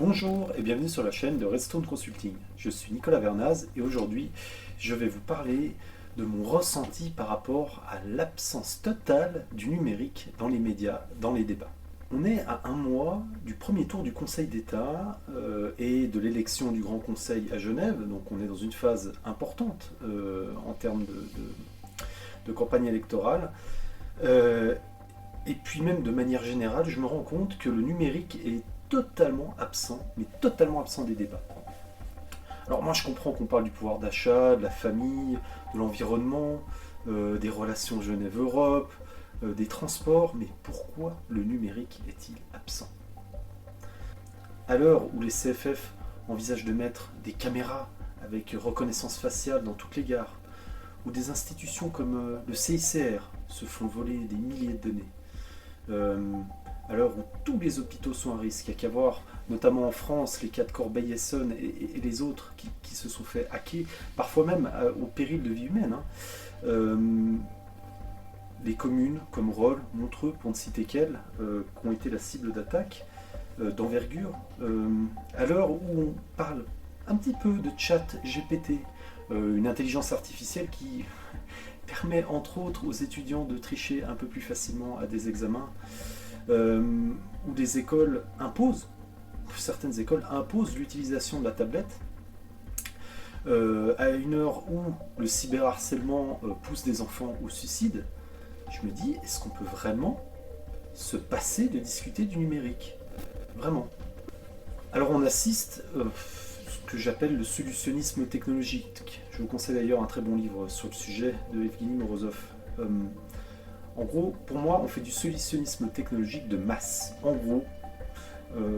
Bonjour et bienvenue sur la chaîne de Redstone Consulting. Je suis Nicolas Vernaz et aujourd'hui je vais vous parler de mon ressenti par rapport à l'absence totale du numérique dans les médias, dans les débats. On est à un mois du premier tour du Conseil d'État et de l'élection du Grand Conseil à Genève, donc on est dans une phase importante en termes de campagne électorale. Et puis même de manière générale, je me rends compte que le numérique est totalement absent, mais totalement absent des débats. Alors moi je comprends qu'on parle du pouvoir d'achat, de la famille, de l'environnement, des relations Genève-Europe, des transports, mais pourquoi le numérique est-il absent? À l'heure où les CFF envisagent de mettre des caméras avec reconnaissance faciale dans toutes les gares, où des institutions comme le CICR se font voler des milliers de données, à l'heure où tous les hôpitaux sont à risque, il n'y a qu'à voir notamment en France les cas de Corbeil-Essonnes et les autres qui se sont fait hacker, parfois même au péril de vie humaine. Les communes comme Rolle, Montreux, pour ne citer qu'elles, qui ont été la cible d'attaques d'envergure, à l'heure où on parle un petit peu de chat GPT, une intelligence artificielle qui permet entre autres aux étudiants de tricher un peu plus facilement à des examens, où des écoles imposent, certaines écoles imposent l'utilisation de la tablette, à une heure où le cyberharcèlement pousse des enfants au suicide. Je me dis, est-ce qu'on peut vraiment se passer de discuter du numérique? Vraiment. Alors on assiste ce que j'appelle le solutionnisme technologique. Je vous conseille d'ailleurs un très bon livre sur le sujet de Evgeny Morozov. En gros, pour moi, on fait du solutionnisme technologique de masse. En gros,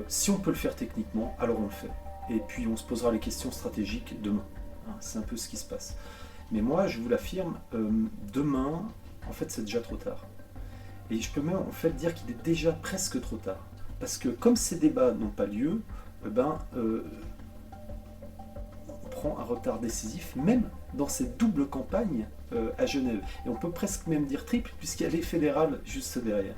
si on peut le faire techniquement, alors on le fait. Et puis on se posera les questions stratégiques demain. C'est un peu ce qui se passe. Mais moi, je vous l'affirme, demain, en fait, c'est déjà trop tard. Et je peux même en fait dire qu'il est déjà presque trop tard. Parce que comme ces débats n'ont pas lieu, on prend un retard décisif, même dans cette double campagne à Genève. Et on peut presque même dire triple, puisqu'il y a les fédérales juste derrière.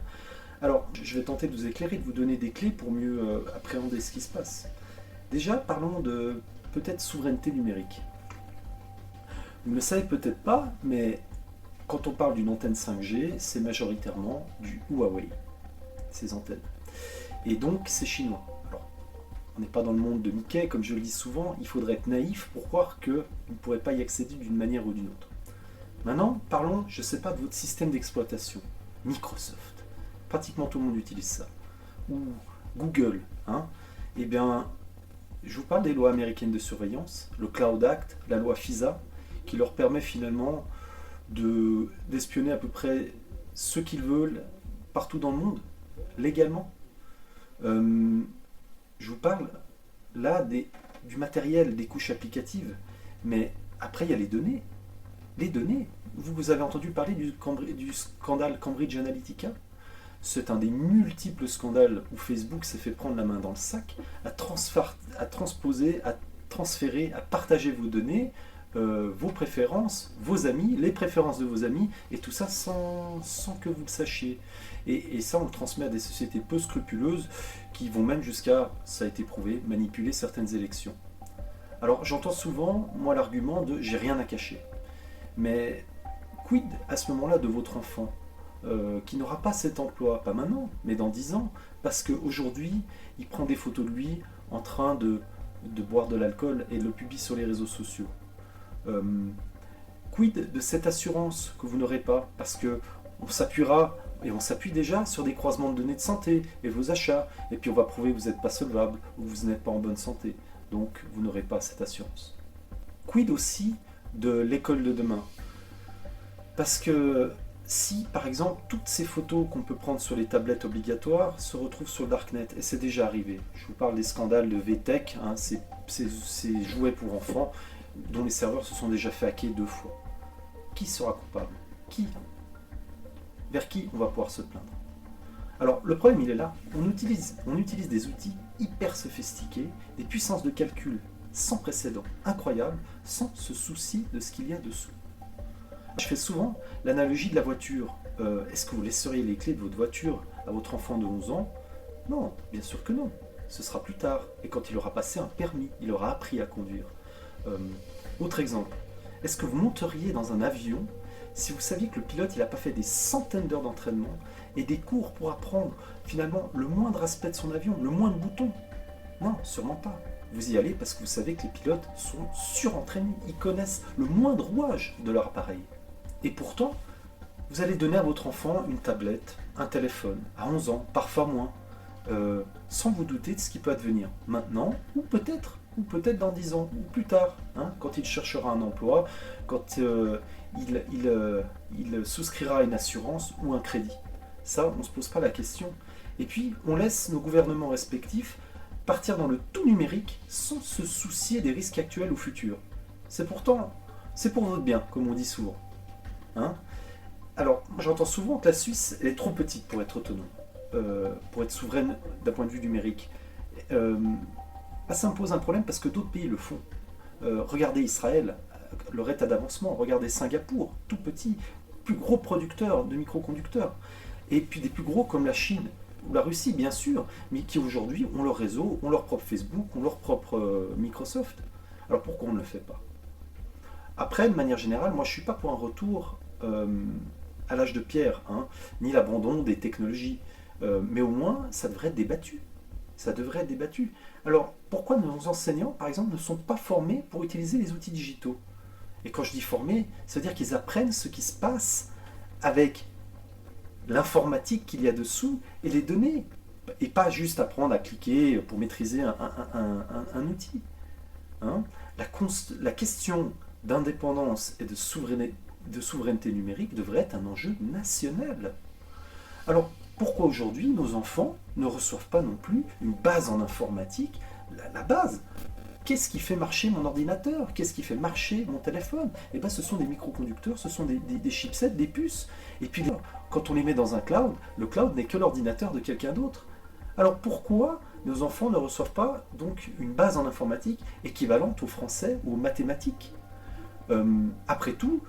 Alors, je vais tenter de vous éclairer, de vous donner des clés pour mieux appréhender ce qui se passe. Déjà, parlons de peut-être souveraineté numérique. Vous ne le savez peut-être pas, mais quand on parle d'une antenne 5G, c'est majoritairement du Huawei, ces antennes. Et donc, c'est chinois. Alors, on n'est pas dans le monde de Mickey, comme je le dis souvent, il faudrait être naïf pour croire qu'on ne pourrait pas y accéder d'une manière ou d'une autre. Maintenant, parlons, je ne sais pas, de votre système d'exploitation. Microsoft, pratiquement tout le monde utilise ça. Ou Google, Eh bien, je vous parle des lois américaines de surveillance, le Cloud Act, la loi FISA, qui leur permet finalement d'espionner à peu près ceux qu'ils veulent partout dans le monde, légalement. Je vous parle là du matériel, des couches applicatives, mais après il y a les données. Les données, vous avez entendu parler du scandale Cambridge Analytica? C'est un des multiples scandales où Facebook s'est fait prendre la main dans le sac, à transposer, à transférer, à partager vos données, vos préférences, vos amis, les préférences de vos amis, et tout ça sans que vous le sachiez. Et ça, on le transmet à des sociétés peu scrupuleuses qui vont même jusqu'à, ça a été prouvé, manipuler certaines élections. Alors j'entends souvent, moi, l'argument de « j'ai rien à cacher ». Mais quid à ce moment-là de votre enfant qui n'aura pas cet emploi, pas maintenant, mais dans 10 ans, parce qu'aujourd'hui, il prend des photos de lui en train de boire de l'alcool et le publie sur les réseaux sociaux. Quid de cette assurance que vous n'aurez pas, parce qu'on s'appuiera, et on s'appuie déjà sur des croisements de données de santé et vos achats, et puis on va prouver que vous n'êtes pas solvable ou que vous n'êtes pas en bonne santé, donc vous n'aurez pas cette assurance. Quid aussi de l'école de demain? Parce que si, par exemple, toutes ces photos qu'on peut prendre sur les tablettes obligatoires se retrouvent sur le Darknet, et c'est déjà arrivé, je vous parle des scandales de VTech, ces jouets pour enfants, dont les serveurs se sont déjà fait hacker 2 fois. Qui sera coupable? Qui? Vers qui on va pouvoir se plaindre? Alors, le problème, il est là. On utilise des outils hyper sophistiqués, des puissances de calcul sans précédent, incroyables, sans se soucier de ce qu'il y a dessous. Je fais souvent l'analogie de la voiture. Est-ce que vous laisseriez les clés de votre voiture à votre enfant de 11 ans? Non, bien sûr que non. ce sera plus tard. Et quand il aura passé un permis, il aura appris à conduire. Autre exemple, est-ce que vous monteriez dans un avion si vous saviez que le pilote il n'a pas fait des centaines d'heures d'entraînement et des cours pour apprendre finalement le moindre aspect de son avion, le moindre bouton? Non, sûrement pas. Vous y allez parce que vous savez que les pilotes sont surentraînés, ils connaissent le moindre rouage de leur appareil. Et pourtant, vous allez donner à votre enfant une tablette, un téléphone, à 11 ans, parfois moins, sans vous douter de ce qui peut advenir maintenant, ou peut-être dans 10 ans, ou plus tard, hein, quand il cherchera un emploi, quand il souscrira à une assurance ou un crédit. Ça, on ne se pose pas la question. Et puis, on laisse nos gouvernements respectifs partir dans le tout numérique sans se soucier des risques actuels ou futurs. C'est pour votre bien, comme on dit souvent. Hein? Alors, j'entends souvent que la Suisse elle est trop petite pour être autonome, pour être souveraine d'un point de vue numérique. Ça me pose un problème parce que d'autres pays le font. Regardez Israël, leur état d'avancement. Regardez Singapour, tout petit, plus gros producteur de microconducteurs. Et puis des plus gros comme la Chine ou la Russie, bien sûr, mais qui aujourd'hui ont leur réseau, ont leur propre Facebook, ont leur propre Microsoft. Alors pourquoi on ne le fait pas? Après, de manière générale, moi je ne suis pas pour un retour à l'âge de pierre, hein, ni l'abandon des technologies. Mais au moins, ça devrait être débattu. Ça devrait être débattu. Alors, pourquoi nos enseignants, par exemple, ne sont pas formés pour utiliser les outils digitaux? Et quand je dis formés, ça veut dire qu'ils apprennent ce qui se passe avec l'informatique qu'il y a dessous et les données. Et pas juste apprendre à cliquer pour maîtriser un outil. Hein? La question d'indépendance et de souveraineté numérique devrait être un enjeu national. Alors, pourquoi aujourd'hui nos enfants ne reçoivent pas non plus une base en informatique, la base? Qu'est-ce qui fait marcher mon ordinateur? Qu'est-ce qui fait marcher mon téléphone? Eh bien, ce sont des microconducteurs, ce sont des chipsets, des puces. Et puis, quand on les met dans un cloud, le cloud n'est que l'ordinateur de quelqu'un d'autre. Alors, pourquoi nos enfants ne reçoivent pas donc une base en informatique équivalente au français ou aux mathématiques? Après tout,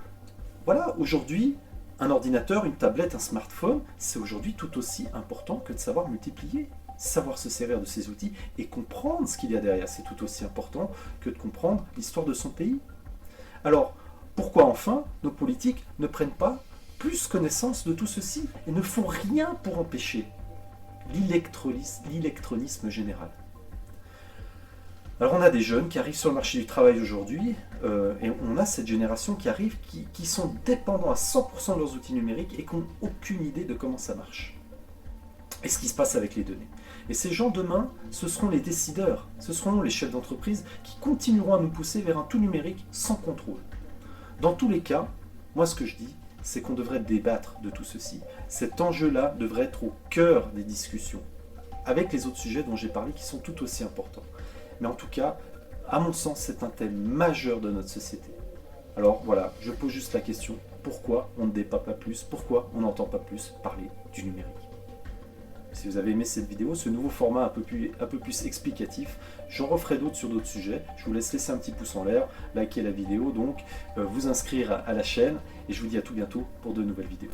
voilà, aujourd'hui, un ordinateur, une tablette, un smartphone, c'est aujourd'hui tout aussi important que de savoir multiplier. Savoir se servir de ces outils et comprendre ce qu'il y a derrière, c'est tout aussi important que de comprendre l'histoire de son pays. Alors, pourquoi enfin nos politiques ne prennent pas plus connaissance de tout ceci et ne font rien pour empêcher l'électronisme général? Alors on a des jeunes qui arrivent sur le marché du travail aujourd'hui, et on a cette génération qui arrive, qui sont dépendants à 100% de leurs outils numériques et qui n'ont aucune idée de comment ça marche. Et ce qui se passe avec les données. Et ces gens demain, ce seront les décideurs, ce seront les chefs d'entreprise qui continueront à nous pousser vers un tout numérique sans contrôle. Dans tous les cas, moi ce que je dis, c'est qu'on devrait débattre de tout ceci. Cet enjeu-là devrait être au cœur des discussions, avec les autres sujets dont j'ai parlé qui sont tout aussi importants. Mais en tout cas, à mon sens, c'est un thème majeur de notre société. Alors voilà, je pose juste la question, pourquoi on ne débat pas plus, pourquoi on n'entend pas plus parler du numérique? Si vous avez aimé cette vidéo, ce nouveau format un peu plus explicatif, j'en referai d'autres sur d'autres sujets. Je vous laisse laisser un petit pouce en l'air, liker la vidéo, donc vous inscrire à la chaîne, et je vous dis à tout bientôt pour de nouvelles vidéos.